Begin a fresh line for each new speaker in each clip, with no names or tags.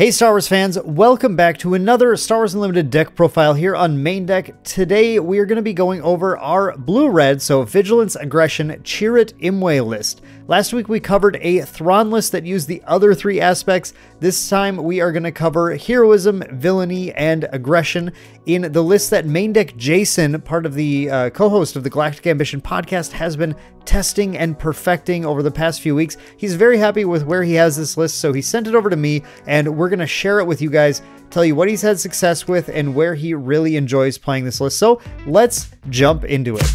Hey Star Wars fans, welcome back to another Star Wars Unlimited deck profile here on Main Deck. Today we are going to be going over our blue-red, so Vigilance, Aggression, Chirrut, Imwe list. Last week we covered a Thrawn list that used the other three aspects. This time we are going to cover Heroism, Villainy, and Aggression in the list that Main Deck Jason, part of the co-host of the Galactic Ambition podcast, has been testing and perfecting over the past few weeks. He's very happy with where he has this list, so he sent it over to me, and we're going to share it with you guys, tell you what he's had success with and where he really enjoys playing this list. So let's jump into it.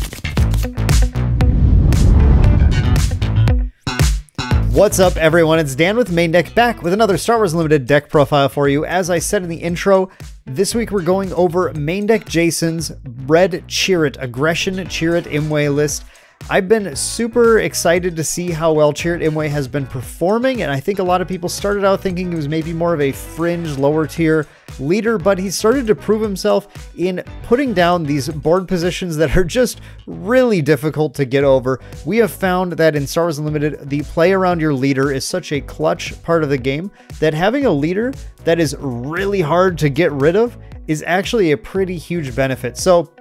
What's up everyone, it's Dan with Main Deck, back with another Star Wars Unlimited deck profile for you. As I said in the intro, this week we're going over Main Deck Jason's Red Chirrut, Aggression Chirrut Imwe list. I've been super excited to see how well Chirrut Imwe has been performing, and I think a lot of people started out thinking he was maybe more of a fringe, lower tier leader, but he started to prove himself in putting down these board positions that are just really difficult to get over. We have found that in Star Wars Unlimited, the play around your leader is such a clutch part of the game that having a leader that is really hard to get rid of is actually a pretty huge benefit. So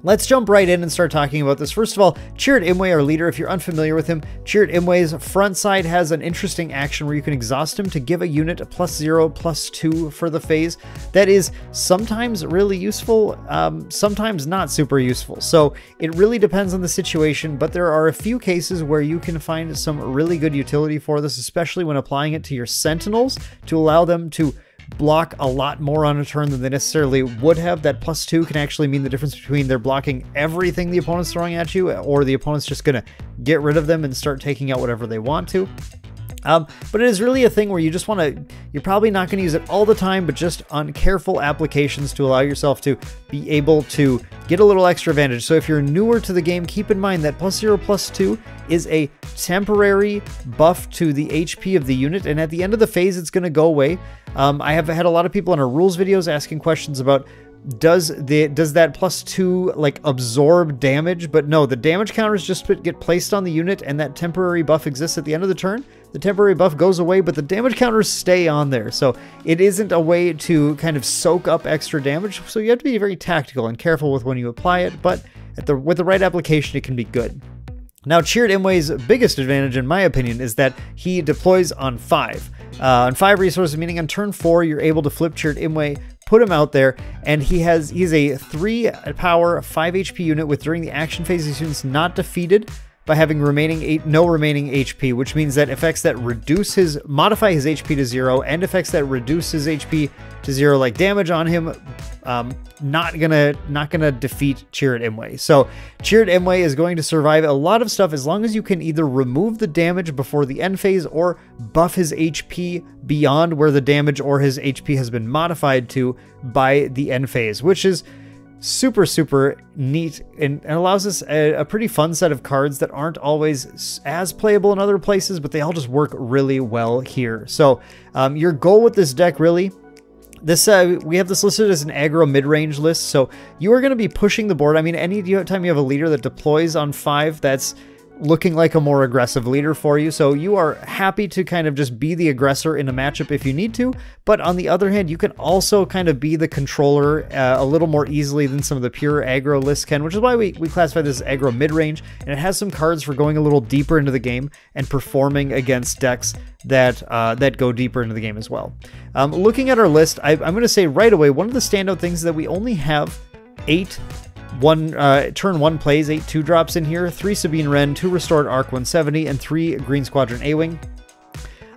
let's jump right in and start talking about this. First of all, Chirrut Imwe, our leader. If you're unfamiliar with him, Chirrut Imwe's front side has an interesting action where you can exhaust him to give a unit a +0, +2 for the phase. That is sometimes really useful, sometimes not super useful. So it really depends on the situation, but there are a few cases where you can find some really good utility for this, especially when applying it to your Sentinels to allow them to block a lot more on a turn than they necessarily would have. That +2 can actually mean the difference between they're blocking everything the opponent's throwing at you, or the opponent's just going to get rid of them and start taking out whatever they want to. But it is really a thing where you just want to, you're probably not going to use it all the time, but just on careful applications to allow yourself to be able to get a little extra advantage. So if you're newer to the game, keep in mind that +0, +2 is a temporary buff to the HP of the unit, and at the end of the phase, it's going to go away. I have had a lot of people in our rules videos asking questions about does that +2 like absorb damage? But no, the damage counters just get placed on the unit, and that temporary buff exists at the end of the turn. The temporary buff goes away, but the damage counters stay on there. So it isn't a way to kind of soak up extra damage. So you have to be very tactical and careful with when you apply it, but with the right application, it can be good. Now, Chirrut Imwe's biggest advantage, in my opinion, is that he deploys on 5. On 5 resources, meaning on turn 4, you're able to flip Chirrut Imwe, put him out there, and he's a 3 power, 5 HP unit with during the action phase, these units not defeated by having no remaining HP, which means that effects that modify his HP to 0, and effects that reduce his HP to 0, like damage on him, not gonna defeat Chirrut Imwe. So Chirrut Imwe is going to survive a lot of stuff as long as you can either remove the damage before the end phase or buff his HP beyond where the damage or his HP has been modified to by the end phase, which is super neat and allows us a pretty fun set of cards that aren't always as playable in other places, but they all just work really well here. So your goal with this deck, really, we have this listed as an aggro mid-range list, so you are going to be pushing the board. I mean, anytime you have a leader that deploys on 5, that's looking like a more aggressive leader for you, so you are happy to kind of just be the aggressor in a matchup if you need to, but on the other hand, you can also kind of be the controller a little more easily than some of the pure aggro lists can, which is why we classify this as aggro mid-range, and it has some cards for going a little deeper into the game and performing against decks that go deeper into the game as well. Looking at our list, I'm going to say right away, one of the standout things is that we only have 8 turn 1 plays, 8 2-drops in here, 3 Sabine Wren, 2 Restored Arc 170, and 3 Green Squadron A-Wing.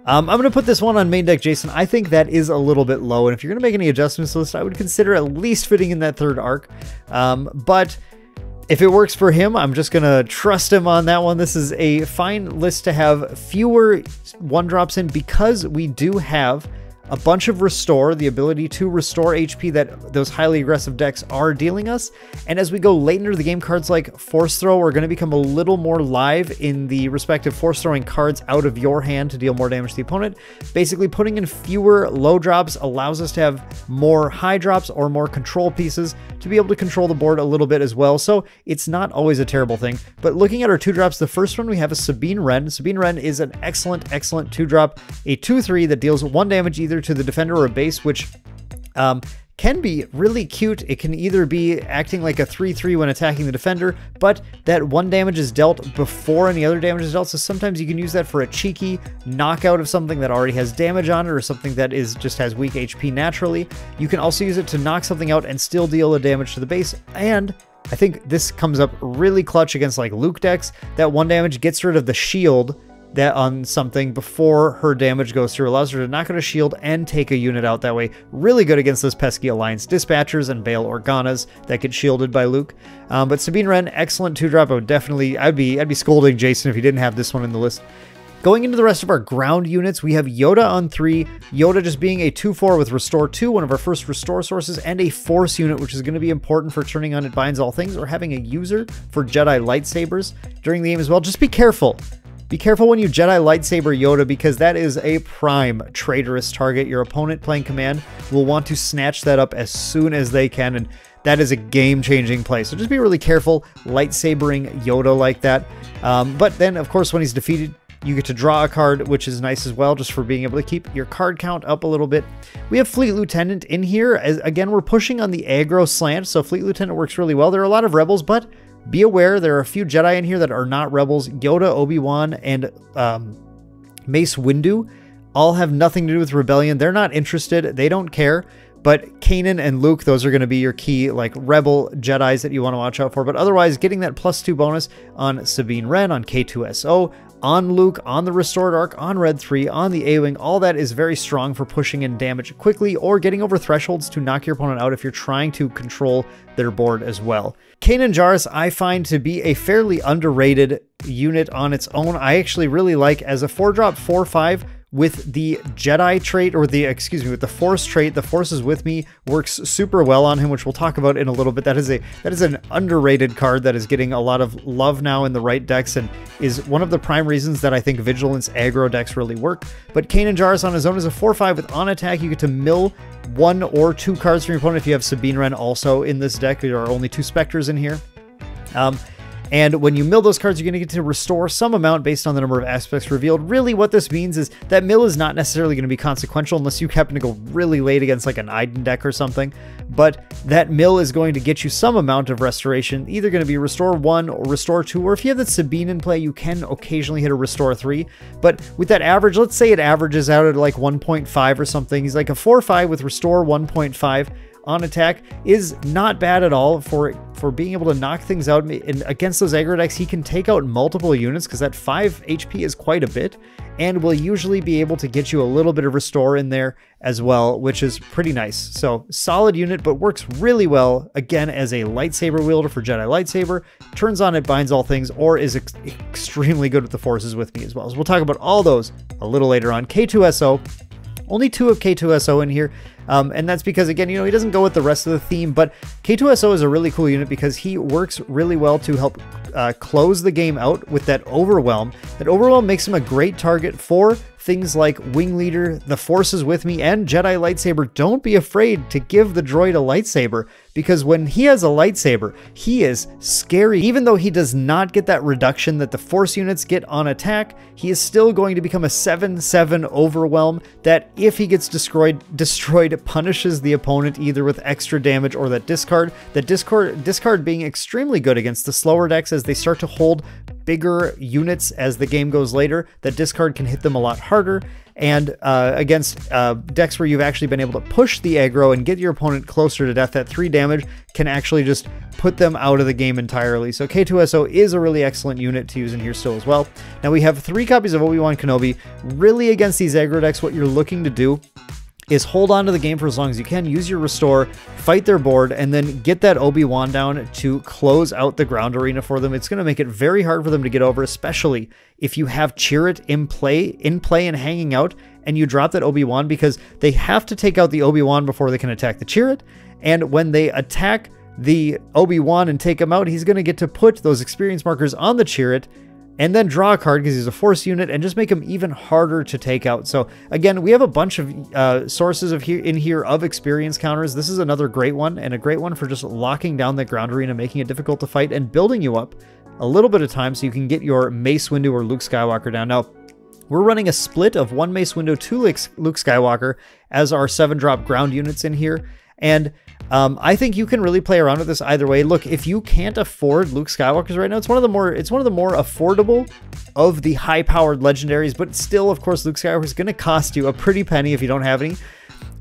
I'm going to put this one on Main Deck Jason. I think that is a little bit low, and if you're going to make any adjustments to this list, I would consider at least fitting in that 3rd arc. But if it works for him, I'm just going to trust him on that one. This is a fine list to have fewer 1-drops in because we do have a bunch of restore, the ability to restore HP that those highly aggressive decks are dealing us. And as we go late into the game, cards like Force Throw are going to become a little more live in the respective force throwing cards out of your hand to deal more damage to the opponent. Basically, putting in fewer low drops allows us to have more high drops or more control pieces to be able to control the board a little bit as well. So it's not always a terrible thing. But looking at our 2-drops, the first one we have is Sabine Wren. Sabine Wren is an excellent 2-drop, a 2/3 that deals 1 damage either either to the defender or a base, which can be really cute. It can either be acting like a 3/3 when attacking the defender, but that 1 damage is dealt before any other damage is dealt, so sometimes you can use that for a cheeky knockout of something that already has damage on it, or something that just has weak HP naturally. You can also use it to knock something out and still deal the damage to the base, and I think this comes up really clutch against like Luke decks. That 1 damage gets rid of the shield that on something before her damage goes through, allows her to knock out a shield and take a unit out that way. Really good against those pesky Alliance Dispatchers and Bale Organas that get shielded by Luke. But Sabine Wren, excellent 2-drop. I'd be scolding Jason if he didn't have this one in the list. Going into the rest of our ground units, we have Yoda on 3. Yoda just being a 2/4 with Restore 2, one of our first Restore sources, and a Force unit, which is going to be important for turning on It Binds All Things, or having a user for Jedi lightsabers during the game as well. Just be careful. Be careful when you Jedi lightsaber Yoda, because that is a prime traitorous target. Your opponent playing command will want to snatch that up as soon as they can, and that is a game-changing play. So just be really careful lightsabering Yoda like that. But then, of course, when he's defeated, you get to draw a card, which is nice as well, just for being able to keep your card count up a little bit. We have Fleet Lieutenant in here. Again, we're pushing on the aggro slant, so Fleet Lieutenant works really well. There are a lot of rebels, but be aware, there are a few Jedi in here that are not rebels. Yoda, Obi-Wan, and Mace Windu all have nothing to do with Rebellion. They're not interested. They don't care. But Kanan and Luke, those are going to be your key, like, rebel Jedis that you want to watch out for. But otherwise, getting that +2 bonus on Sabine Wren, on K2SO, on Luke, on the Restored Arc, on Red 3, on the A-Wing, all that is very strong for pushing in damage quickly or getting over thresholds to knock your opponent out if you're trying to control their board as well. Kanan Jarrus I find to be a fairly underrated unit on its own. I actually really like as a 4-drop 4/5 with the Jedi trait, or with the Force trait. The Force is with me works super well on him, which we'll talk about in a little bit. That is an underrated card that is getting a lot of love now in the right decks, and is one of the prime reasons that I think Vigilance aggro decks really work. But Kanan Jarrus on his own is a 4/5 with on attack. You get to mill 1 or 2 cards from your opponent if you have Sabine Wren also in this deck. There are only 2 Spectres in here. And when you mill those cards, you're going to get to restore some amount based on the number of aspects revealed. Really, what this means is that mill is not necessarily going to be consequential unless you happen to go really late against like an Iden deck or something. But that mill is going to get you some amount of restoration, either going to be Restore 1 or Restore 2, or if you have that Sabine in play, you can occasionally hit a Restore 3. But with that average, let's say it averages out at like 1.5 or something. He's like a 4/5 with Restore 1.5. On attack is not bad at all for being able to knock things out. And against those aggro decks, he can take out multiple units, because that 5 HP is quite a bit, and will usually be able to get you a little bit of restore in there as well, which is pretty nice. So solid unit, but works really well, again, as a lightsaber wielder for Jedi lightsaber. Turns on It Binds All Things, or is extremely good with the Forces with me as well. So we'll talk about all those a little later on. K2SO. Only 2 of K2SO in here, and that's because, again, he doesn't go with the rest of the theme, but K2SO is a really cool unit because he works really well to help close the game out with that Overwhelm. That Overwhelm makes him a great target for things like Wing Leader, the Forces with me, and Jedi Lightsaber. Don't be afraid to give the droid a lightsaber, because when he has a lightsaber, he is scary. Even though he does not get that reduction that the Force units get on attack, he is still going to become a 7/7 Overwhelm that, if he gets destroyed, punishes the opponent either with extra damage or that discard. That discard being extremely good against the slower decks as they start to hold bigger units as the game goes later. That discard can hit them a lot harder, and against decks where you've actually been able to push the aggro and get your opponent closer to death, that 3 damage can actually just put them out of the game entirely. So K2SO is a really excellent unit to use in here still as well. Now we have 3 copies of Obi-Wan Kenobi. Really, against these aggro decks, what you're looking to do is hold on to the game for as long as you can, use your restore, fight their board, and then get that Obi-Wan down to close out the ground arena for them. It's going to make it very hard for them to get over, especially if you have Chirrut in play and hanging out, and you drop that Obi-Wan, because they have to take out the Obi-Wan before they can attack the Chirrut. And when they attack the Obi-Wan and take him out, he's going to get to put those experience markers on the Chirrut, and then draw a card because he's a Force unit, and just make him even harder to take out. So again, we have a bunch of sources in here of experience counters. This is another great one, and a great one for just locking down the ground arena, making it difficult to fight, and building you up a little bit of time so you can get your Mace Windu or Luke Skywalker down. Now, we're running a split of 1 Mace Windu, 2 Luke Skywalker as our 7-drop ground units in here. And I think you can really play around with this either way. Look, if you can't afford Luke Skywalkers right now, it's one of the more affordable of the high-powered legendaries, but still, of course, Luke Skywalker is going to cost you a pretty penny if you don't have any.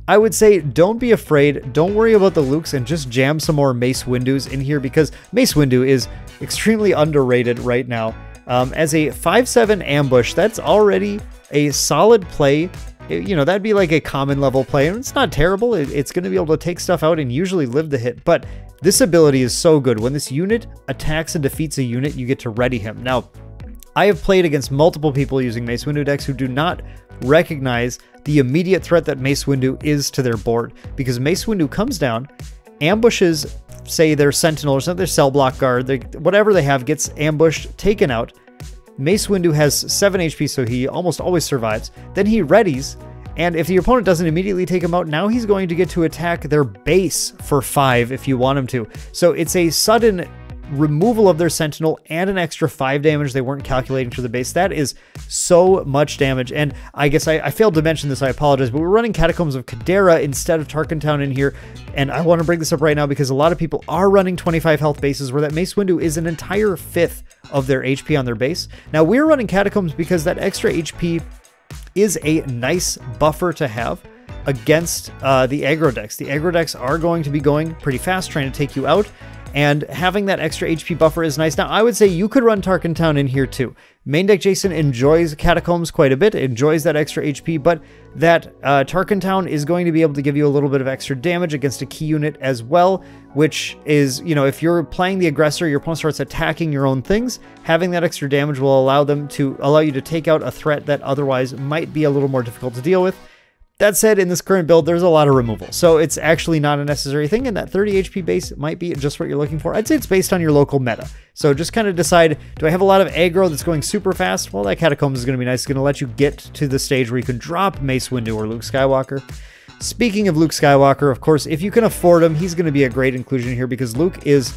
I would say don't be afraid, don't worry about the Lukes, and just jam some more Mace Windus in here, because Mace Windu is extremely underrated right now. As a 5/7 ambush, that's already a solid play. You know, that'd be like a common level play, and it's not terrible. It's going to be able to take stuff out and usually live the hit, but this ability is so good. When this unit attacks and defeats a unit, you get to ready him. Now, I have played against multiple people using Mace Windu decks who do not recognize the immediate threat that Mace Windu is to their board, because Mace Windu comes down, ambushes, say, their Sentinel or something, their Cell Block Guard, whatever they have gets ambushed, taken out. Mace Windu has 7 HP, so he almost always survives. Then he readies, and if the opponent doesn't immediately take him out, now he's going to get to attack their base for 5 if you want him to. So it's a sudden removal of their Sentinel and an extra 5 damage they weren't calculating to the base. That is so much damage. And I guess I failed to mention this, I apologize, but we're running Catacombs of Kadera instead of Tarkin Town in here. And I want to bring this up right now because a lot of people are running 25 health bases where that Mace Windu is an entire 1/5 of their HP on their base. Now we're running Catacombs because that extra HP is a nice buffer to have against the aggro decks. The aggro decks are going to be going pretty fast, trying to take you out, and having that extra HP buffer is nice. Now, I would say you could run Tarkin Town in here too. Main deck Jason enjoys Catacombs quite a bit, enjoys that extra HP, but that Tarkin Town is going to be able to give you a little bit of extra damage against a key unit as well, which is, you know, if you're playing the aggressor, your opponent starts attacking your own things, having that extra damage will allow you to take out a threat that otherwise might be a little more difficult to deal with. That said, in this current build, there's a lot of removal, so it's actually not a necessary thing, and that 30 HP base might be just what you're looking for. I'd say it's based on your local meta. So just kind of decide, do I have a lot of aggro that's going super fast? Well, that Catacombs is going to be nice. It's going to let you get to the stage where you can drop Mace Windu or Luke Skywalker. Speaking of Luke Skywalker, of course, if you can afford him, he's going to be a great inclusion here because Luke is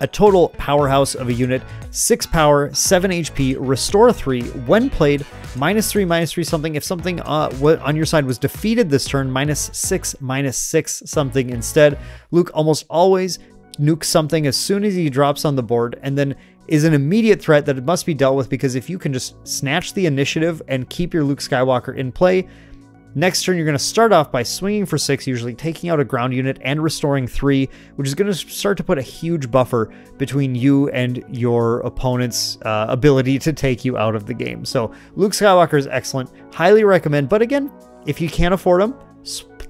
a total powerhouse of a unit. 6 power, 7 HP, restore 3, when played, -3/-3 something. If something on your side was defeated this turn, -6/-6 something instead. Luke almost always nukes something as soon as he drops on the board, and then is an immediate threat that it must be dealt with, because if you can just snatch the initiative and keep your Luke Skywalker in play, next turn, you're going to start off by swinging for 6, usually taking out a ground unit and restoring 3, which is going to start to put a huge buffer between you and your opponent's ability to take you out of the game. So Luke Skywalker is excellent. Highly recommend. But again, if you can't afford him,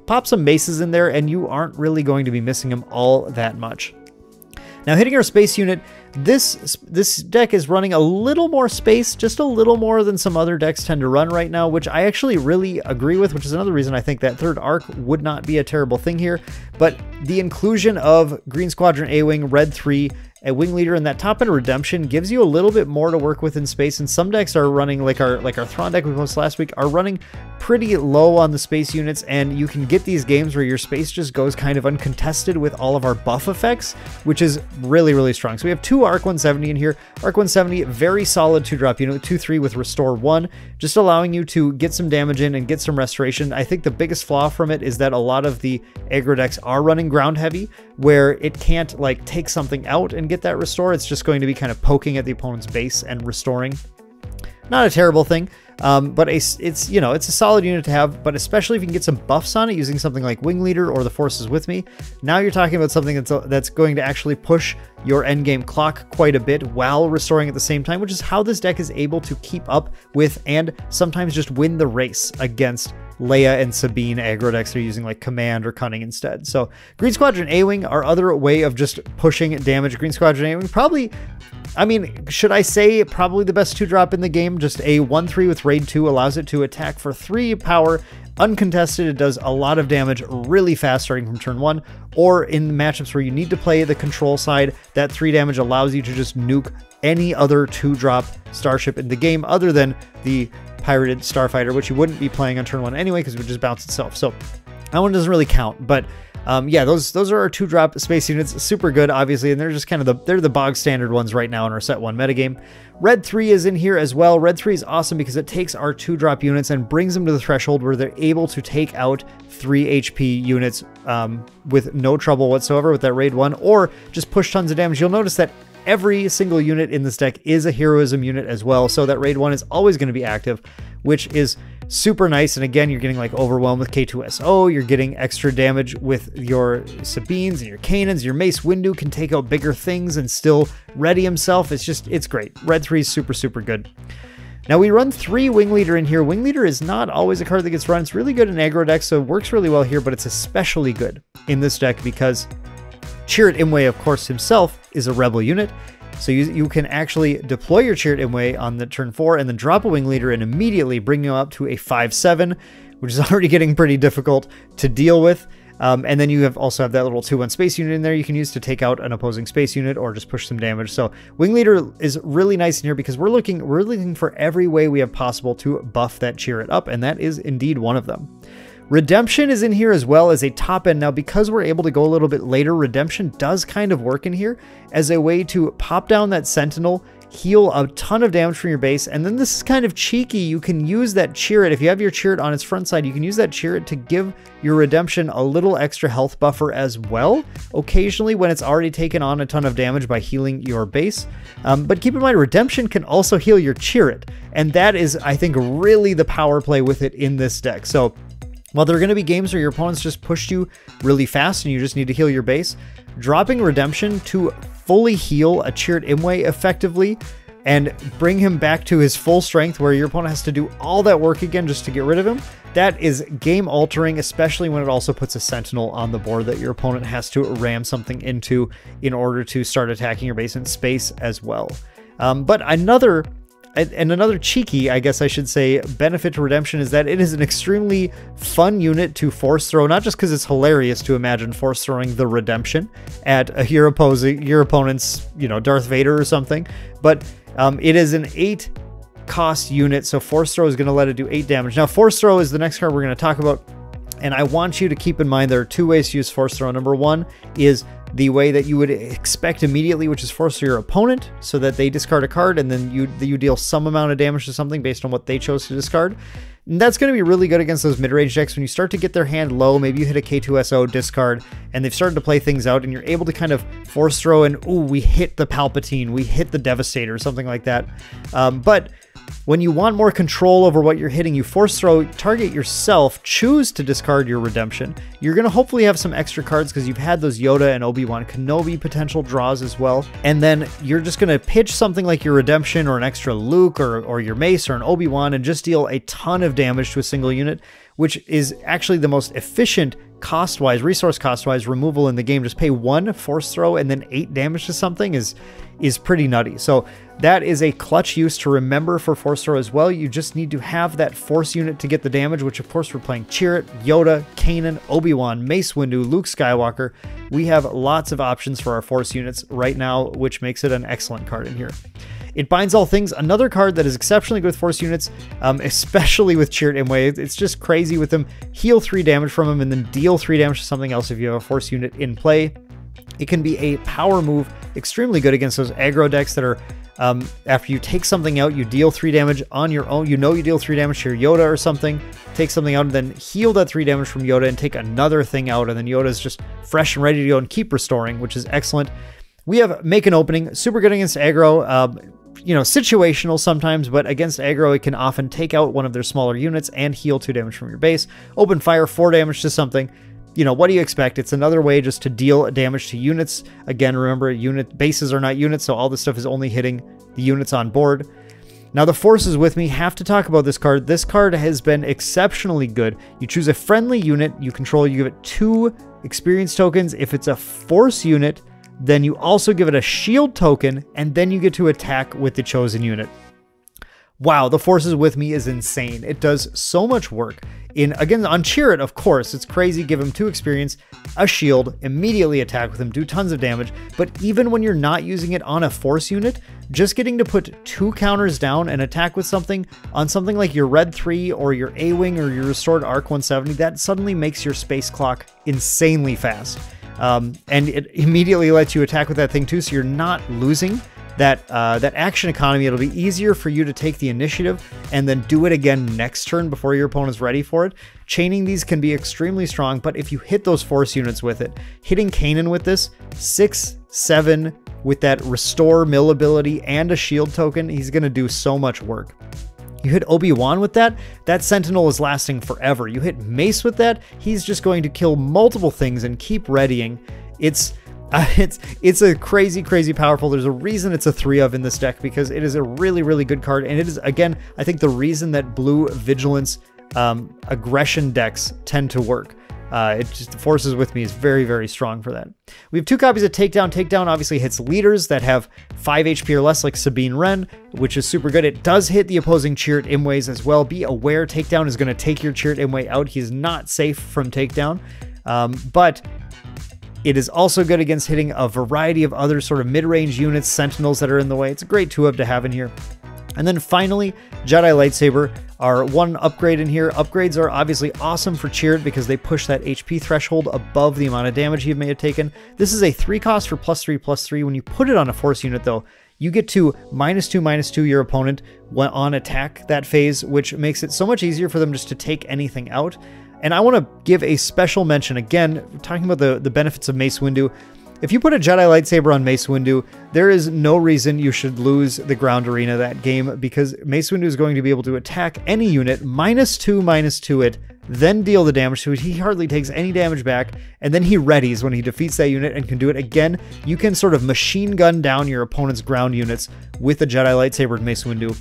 pop some maces in there and you aren't really going to be missing him all that much. Now, hitting our space unit, this deck is running a little more space, just a little more than some other decks tend to run right now, which I actually really agree with, which is another reason I think that third arc would not be a terrible thing here. But the inclusion of Green Squadron A-Wing, Red 3, a Wing Leader, and that top end Redemption gives you a little bit more to work with in space, and some decks are running, like our Thrawn deck we posted last week, are running pretty low on the space units, and you can get these games where your space just goes kind of uncontested with all of our buff effects, which is really, really strong. So we have 2 Arc 170 in here. Arc 170, very solid 2-drop unit, 2/3 with Restore 1, just allowing you to get some damage in and get some restoration. I think the biggest flaw from it is that a lot of the aggro decks are running ground heavy, where it can't like take something out and get that restore. It's just going to be kind of poking at the opponent's base and restoring. Not a terrible thing, but it's you know, it's a solid unit to have, but especially if you can get some buffs on it using something like Wing Leader or the Forces with Me. Now you're talking about something that's going to actually push your endgame clock quite a bit while restoring at the same time, which is how this deck is able to keep up with and sometimes just win the race against Leia and Sabine aggro decks. They're using like Command or Cunning instead. So Green Squadron A-Wing, our other way of just pushing damage. Green Squadron A-Wing, probably, I mean, should I say probably the best 2-drop in the game? Just a 1/3 with Raid 2 allows it to attack for 3 power, uncontested. It does a lot of damage really fast starting from turn 1, or in matchups where you need to play the control side, that 3 damage allows you to just nuke any other 2-drop starship in the game other than the pirated starfighter, which you wouldn't be playing on turn 1 anyway because it would just bounce itself. So that one doesn't really count, but Yeah, those are our 2-drop space units. Super good, obviously, and they're just kind of they're the bog standard ones right now in our set 1 metagame. Red 3 is in here as well. Red 3 is awesome because it takes our 2-drop units and brings them to the threshold where they're able to take out 3 HP units with no trouble whatsoever with that raid 1, or just push tons of damage. You'll notice that every single unit in this deck is a heroism unit as well, so that raid 1 is always going to be active, which is super nice. And again, you're getting like overwhelmed with K2SO, you're getting extra damage with your Sabines and your Canaans. Your Mace Windu can take out bigger things and still ready himself. It's great. Red 3 is super good. Now we run 3 Wing Leader in here. Wing Leader is not always a card that gets run. It's really good in aggro decks, so it works really well here, but it's especially good in this deck because Chirrut Imwe, of course, himself is a rebel unit. So you can actually deploy your Chirrut Imwe on the turn 4 and then drop a Wing Leader and immediately bring you up to a 5/7, which is already getting pretty difficult to deal with. And then you also have that little 2/1 space unit in there you can use to take out an opposing space unit or just push some damage. So Wing Leader is really nice in here because we're looking for every way we have possible to buff that Chirrut up, and that is indeed one of them. Redemption is in here as well as a top end. Now, because we're able to go a little bit later, Redemption does kind of work in here as a way to pop down that Sentinel, heal a ton of damage from your base, and then this is kind of cheeky. You can use that Chirrut. If you have your Chirrut on its front side, you can use that Chirrut to give your Redemption a little extra health buffer as well, occasionally when it's already taken on a ton of damage by healing your base. But keep in mind, Redemption can also heal your Chirrut, and that is, I think, really the power play with it in this deck. So while there are going to be games where your opponents just push you really fast and you just need to heal your base, dropping Redemption to fully heal a Chirrut Imwe effectively and bring him back to his full strength where your opponent has to do all that work again just to get rid of him, that is game altering, especially when it also puts a Sentinel on the board that your opponent has to ram something into in order to start attacking your base in space as well. But another cheeky, I guess I should say, benefit to Redemption is that it is an extremely fun unit to force throw, not just because it's hilarious to imagine force throwing the Redemption at your opponent's, Darth Vader or something, but it is an 8 cost unit, so force throw is going to let it do 8 damage. Now, force throw is the next card we're going to talk about, and I want you to keep in mind there are 2 ways to use force throw. Number 1 is the way that you would expect immediately, which is force through your opponent so that they discard a card and then you deal some amount of damage to something based on what they chose to discard. And that's going to be really good against those mid-range decks when you start to get their hand low. Maybe you hit a K2SO discard and they've started to play things out and you're able to kind of force throw and, ooh, we hit the Palpatine, we hit the Devastator, something like that. But when you want more control over what you're hitting, you force throw, target yourself, choose to discard your Redemption. You're going to hopefully have some extra cards because you've had those Yoda and Obi-Wan Kenobi potential draws as well. And then you're just going to pitch something like your Redemption or an extra Luke or your Mace or an Obi-Wan and just deal a ton of damage to a single unit, which is actually the most efficient cost-wise, resource cost-wise removal in the game. Just pay 1 force throw and then 8 damage to something is pretty nutty. So that is a clutch use to remember for force throw as well. You just need to have that force unit to get the damage, which of course we're playing Chirrut, Yoda, Kanan, Obi-Wan, Mace Windu, Luke Skywalker. We have lots of options for our force units right now, which makes it an excellent card in here. It binds all things. Another card that is exceptionally good with force units, especially with Chirrut Imwe. It's just crazy with them. Heal 3 damage from him and then deal 3 damage to something else if you have a force unit in play. It can be a power move, extremely good against those aggro decks that are, after you take something out, you deal 3 damage on your own. You deal 3 damage to your Yoda or something, take something out and then heal that 3 damage from Yoda and take another thing out, and then Yoda is just fresh and ready to go and keep restoring, which is excellent. We have Make an Opening, super good against aggro. Situational sometimes, but against aggro, it can often take out one of their smaller units and heal 2 damage from your base. Open Fire, 4 damage to something. What do you expect? It's another way just to deal damage to units. Again, remember, bases are not units, so all this stuff is only hitting the units on board. Now, the forces with me have to talk about this card. This card has been exceptionally good. You choose a friendly unit you control, you give it 2 experience tokens. If it's a force unit, then you also give it a shield token, and then you get to attack with the chosen unit. wow, the Forces With Me is insane. It does so much work. Again, on Chirrut, of course, it's crazy. Give him 2 experience, a shield, immediately attack with him, do tons of damage. But even when you're not using it on a force unit, just getting to put 2 counters down and attack with something on something like your Red 3 or your A-Wing or your Restored Arc 170, that suddenly makes your space clock insanely fast. And it immediately lets you attack with that thing too, so you're not losing that action economy. It'll be easier for you to take the initiative and then do it again next turn before your opponent's ready for it. Chaining these can be extremely strong, but if you hit those force units with it, hitting Kanan with this, 6, 7, with that restore mill ability and a shield token, he's going to do so much work. You hit Obi-Wan with that, that Sentinel is lasting forever. You hit Mace with that, he's just going to kill multiple things and keep readying. It's a crazy, crazy powerful. There's a reason it's a 3 of in this deck, because it is a really, really good card. And it is, again, I think the reason that blue Vigilance aggression decks tend to work. It just, the Forces With Me is very, very strong for that. We have 2 copies of Takedown. Takedown obviously hits leaders that have 5 HP or less, like Sabine Wren, which is super good. It does hit the opposing Chirrut Imways as well. Be aware, Takedown is going to take your Chirrut Imway out. He's not safe from Takedown, but it is also good against hitting a variety of other sort of mid-range units, Sentinels that are in the way. It's a great 2-of to have in here. And then finally, Jedi Lightsaber are 1 upgrade in here. Upgrades are obviously awesome for Chirrut because they push that HP threshold above the amount of damage he may have taken. This is a 3 cost for +3/+3. When you put it on a force unit though, you get to -2/-2 your opponent on attack that phase, which makes it so much easier for them just to take anything out. And I want to give a special mention, again, talking about the benefits of Mace Windu. If you put a Jedi Lightsaber on Mace Windu, there is no reason you should lose the ground arena that game, because Mace Windu is going to be able to attack any unit, -2/-2 it, then deal the damage to it. He hardly takes any damage back, and then he readies when he defeats that unit and can do it again. You can sort of machine gun down your opponent's ground units with a Jedi Lightsaber and Mace Windu,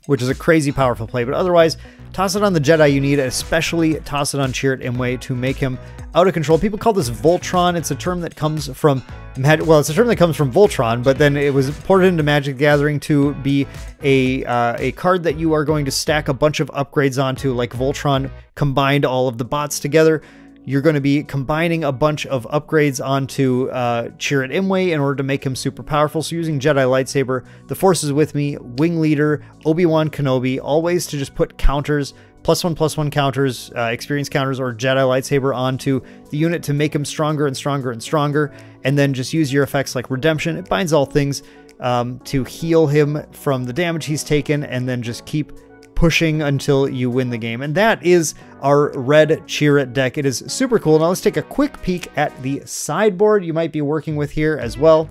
which is a crazy powerful play. But otherwise, toss it on the Jedi you need, especially toss it on Chirrut Imwe to make him out of control. People call this Voltron. It's a term that comes from it's a term that comes from Voltron, but then it was ported into Magic the Gathering to be a card that you are going to stack a bunch of upgrades onto, like Voltron combined all of the bots together. You're going to be combining a bunch of upgrades onto Chirrut Imwe in order to make him super powerful. So using Jedi Lightsaber, the Forces With Me, Wing Leader, Obi-Wan Kenobi, always to just put counters, +1/+1 counters, experience counters, or Jedi Lightsaber onto the unit to make him stronger and stronger and stronger. And then just use your effects like Redemption. It binds all things to heal him from the damage he's taken, and then just keep pushing until you win the game. And that is our red Chirrut deck. It is super cool. Now let's take a quick peek at the sideboard you might be working with here as well.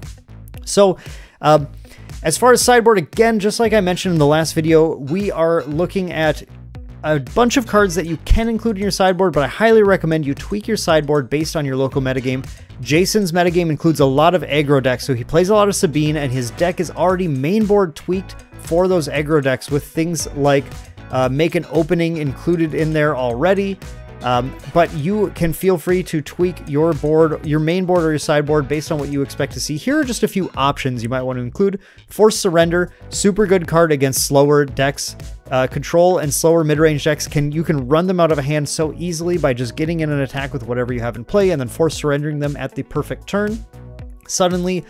So as far as sideboard, again, just like I mentioned in the last video, we are looking at a bunch of cards that you can include in your sideboard, but I highly recommend you tweak your sideboard based on your local metagame. Jason's metagame includes a lot of aggro decks, so he plays a lot of Sabine, and his deck is already mainboard tweaked for those aggro decks with things like make an opening included in there already. But you can feel free to tweak your board, your main board or your sideboard based on what you expect to see. Here are just a few options you might want to include. Forced Surrender, super good card against slower decks. Control and slower mid-range decks, you can run them out of a hand so easily by just getting in an attack with whatever you have in play and then force surrendering them at the perfect turn. Suddenly,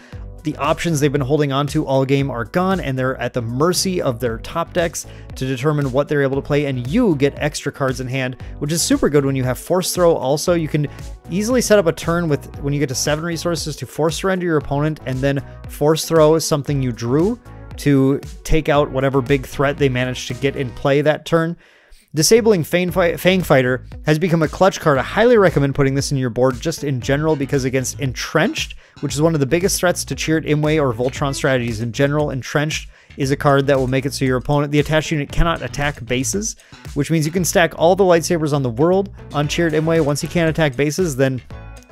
the options they've been holding on to all game are gone, and they're at the mercy of their top decks to determine what they're able to play, and you get extra cards in hand, which is super good when you have Force Throw. Also, you can easily set up a turn with, when you get to 7 resources, to force surrender your opponent and then Force Throw something you drew to take out whatever big threat they managed to get in play that turn. Disabling Fangfighter has become a clutch card. I highly recommend putting this in your board just in general, because against Entrenched, which is one of the biggest threats to Chirrut Imwe or Voltron strategies in general, Entrenched is a card that will make it so your opponent, the attached unit, cannot attack bases, which means you can stack all the lightsabers on the world on Chirrut Imwe. Once he can't attack bases, then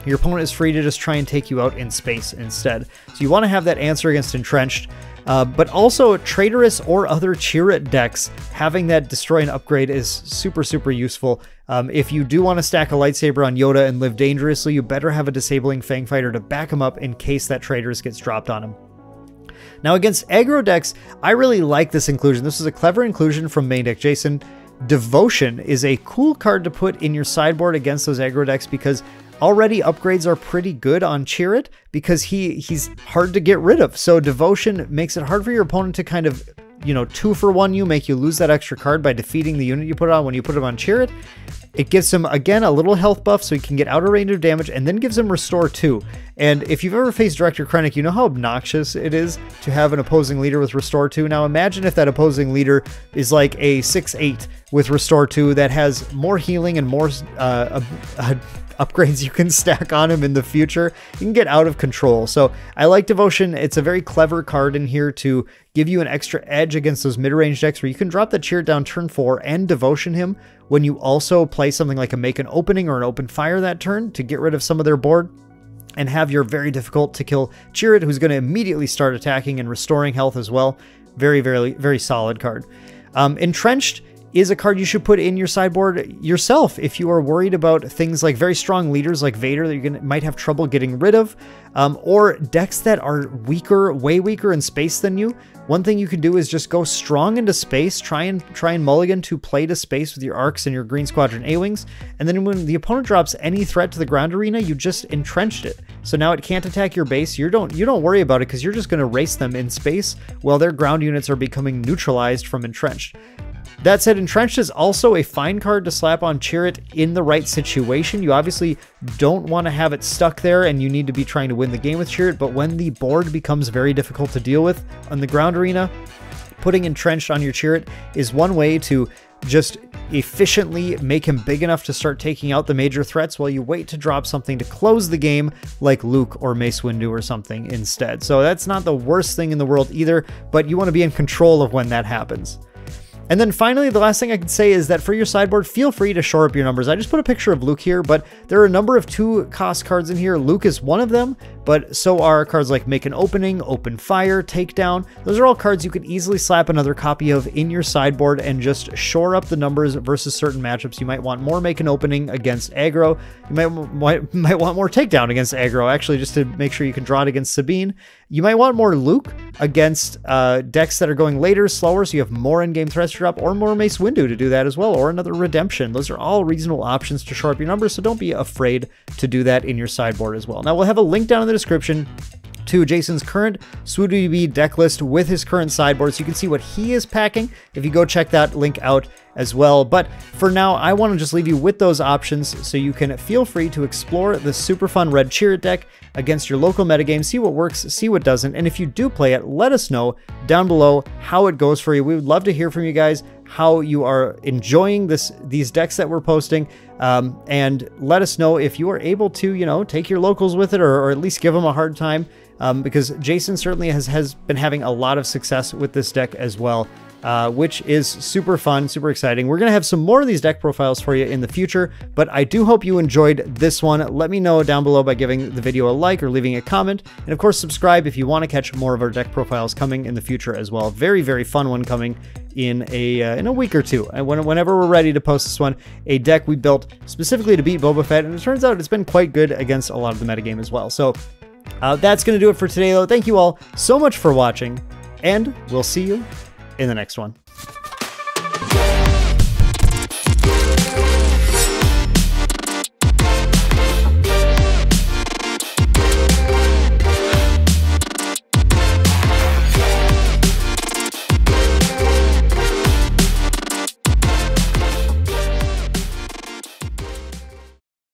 your opponent is free to just try and take you out in space instead. So you want to have that answer against Entrenched. But also Traitorous or other Chirrut decks, having that destroy and upgrade is super, super useful. If you do want to stack a lightsaber on Yoda and live dangerously, you better have a Disabling Fangfighter to back him up in case that Traitorous gets dropped on him. Now against aggro decks, I really like this inclusion. This is a clever inclusion from main deck Jason. Devotion is a cool card to put in your sideboard against those aggro decks because already upgrades are pretty good on Chirrut because he's hard to get rid of. So Devotion makes it hard for your opponent to kind of, you know, 2-for-1 you, make you lose that extra card by defeating the unit you put on when you put him on Chirrut. It gives him, again, a little health buff so he can get outer range of damage, and then gives him Restore 2. And if you've ever faced Director Krennic, you know how obnoxious it is to have an opposing leader with Restore 2. Now imagine if that opposing leader is like a 6/8 with Restore 2 that has more healing and more upgrades you can stack on him in the future. You can get out of control. So I like Devotion. It's a very clever card in here to give you an extra edge against those mid-range decks where you can drop the Chirrut down turn 4 and Devotion him when you also play something like a Make an Opening or an Open Fire that turn to get rid of some of their board and have your very difficult to kill Chirrut, who's going to immediately start attacking and restoring health as well. Very, very, very solid card. Entrenched is a card you should put in your sideboard yourself if you are worried about things like very strong leaders like Vader that you might have trouble getting rid of, or decks that are weaker, way weaker in space than you. One thing you can do is just go strong into space, try and mulligan to play to space with your Arcs and your Green Squadron A-Wings, and then when the opponent drops any threat to the ground arena, you just entrenched it. So now it can't attack your base. You don't worry about it because you're just going to race them in space while their ground units are becoming neutralized from entrenched. That said, Entrenched is also a fine card to slap on Chirrut in the right situation. You obviously don't want to have it stuck there and you need to be trying to win the game with Chirrut, but when the board becomes very difficult to deal with on the ground arena, putting Entrenched on your Chirrut is one way to just efficiently make him big enough to start taking out the major threats while you wait to drop something to close the game like Luke or Mace Windu or something instead. So that's not the worst thing in the world either, but you want to be in control of when that happens. And then finally, the last thing I can say is that for your sideboard, feel free to shore up your numbers. I just put a picture of Luke here, but there are a number of 2-cost cards in here. Luke is one of them, but so are cards like Make an Opening, Open Fire, Takedown. Those are all cards you can easily slap another copy of in your sideboard and just shore up the numbers versus certain matchups. You might want more Make an Opening against aggro. You might want more Takedown against aggro, actually, just to make sure you can draw it against Sabine. You might want more Luke against decks that are going later, slower, so you have more in-game threats to drop, or more Mace Windu to do that as well, or another Redemption. Those are all reasonable options to shore up your numbers, so don't be afraid to do that in your sideboard as well. Now, we'll have a link down in the description to Jason's current SWOODB deck list with his current sideboard, so you can see what he is packing if you go check that link out as well. But for now, I want to just leave you with those options so you can feel free to explore the super fun red Chirrut deck against your local metagame, see what works, see what doesn't, and if you do play it, let us know down below how it goes for you. We would love to hear from you guys, how you are enjoying these decks that we're posting, and let us know if you are able to, you know, take your locals with it or at least give them a hard time, because Jason certainly has been having a lot of success with this deck as well. Which is super fun, super exciting. We're going to have some more of these deck profiles for you in the future, but I do hope you enjoyed this one. Let me know down below by giving the video a like or leaving a comment. And of course, subscribe if you want to catch more of our deck profiles coming in the future as well. Very, very fun one coming in a week or two. And whenever we're ready to post this one, a deck we built specifically to beat Boba Fett, and it turns out it's been quite good against a lot of the metagame as well. So that's going to do it for today, though. Thank you all so much for watching, and we'll see you in the next one.